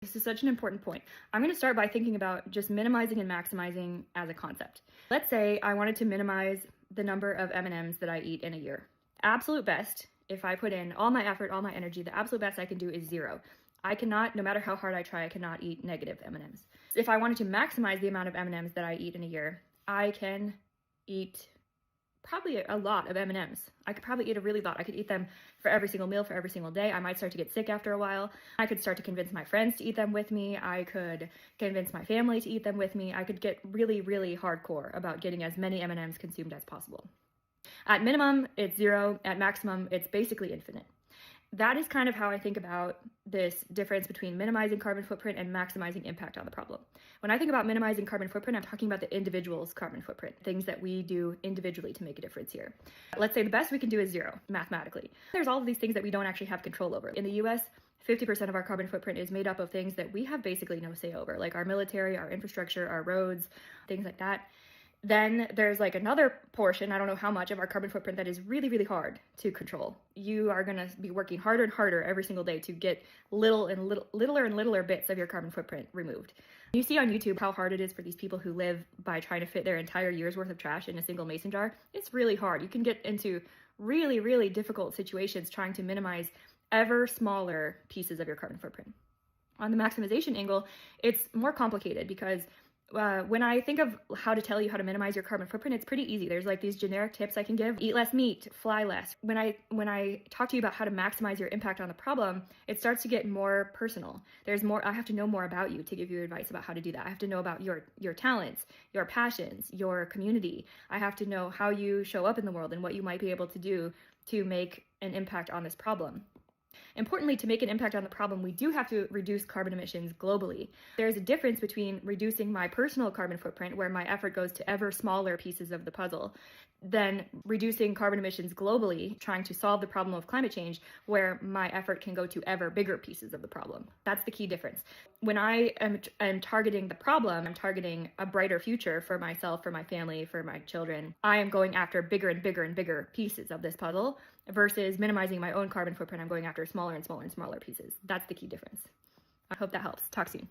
This is such an important point. I'm going to start by thinking about just minimizing and maximizing as a concept. Let's say I wanted to minimize the number of M&Ms that I eat in a year. Absolute best, if I put in all my effort, all my energy, the absolute best I can do is 0. I cannot, no matter how hard I try, I cannot eat negative M&Ms. If I wanted to maximize the amount of M&Ms that I eat in a year, I can eat probably a lot of M&Ms. I could probably eat a really lot. I could eat them for every single meal, for every single day. I might start to get sick after a while. I could start to convince my friends to eat them with me. I could convince my family to eat them with me. I could get really, really hardcore about getting as many M&Ms consumed as possible. At minimum, it's 0. At maximum, it's basically infinite. That is kind of how I think about this difference between minimizing carbon footprint and maximizing impact on the problem. When I think about minimizing carbon footprint, I'm talking about the individual's carbon footprint, things that we do individually to make a difference here. Let's say the best we can do is 0, mathematically. There's all of these things that we don't actually have control over. In the US, 50% of our carbon footprint is made up of things that we have basically no say over, like our military, our infrastructure, our roads, things like that. Then there's like another portion, I don't know how much, of our carbon footprint that is really, really hard to control. You are going to be working harder and harder every single day to get littler and littler bits of your carbon footprint removed. You see on YouTube how hard it is for these people who live by trying to fit their entire year's worth of trash in a single mason jar. It's really hard. You can get into really, really difficult situations trying to minimize ever smaller pieces of your carbon footprint. On the maximization angle, it's more complicated because when I think of how to tell you how to minimize your carbon footprint, it's pretty easy. There's like these generic tips I can give. Eat less meat, fly less. When I talk to you about how to maximize your impact on the problem, it starts to get more personal. There's more, I have to know more about you to give you advice about how to do that. I have to know about your talents, your passions, your community. I have to know how you show up in the world and what you might be able to do to make an impact on this problem. Importantly, to make an impact on the problem, we do have to reduce carbon emissions globally. There's a difference between reducing my personal carbon footprint, where my effort goes to ever smaller pieces of the puzzle, than reducing carbon emissions globally, trying to solve the problem of climate change, where my effort can go to ever bigger pieces of the problem. That's the key difference. When I am targeting the problem, I'm targeting a brighter future for myself, for my family, for my children. I am going after bigger and bigger and bigger pieces of this puzzle versus minimizing my own carbon footprint. I'm going after smaller and smaller and smaller pieces. That's the key difference. I hope that helps. Talk soon.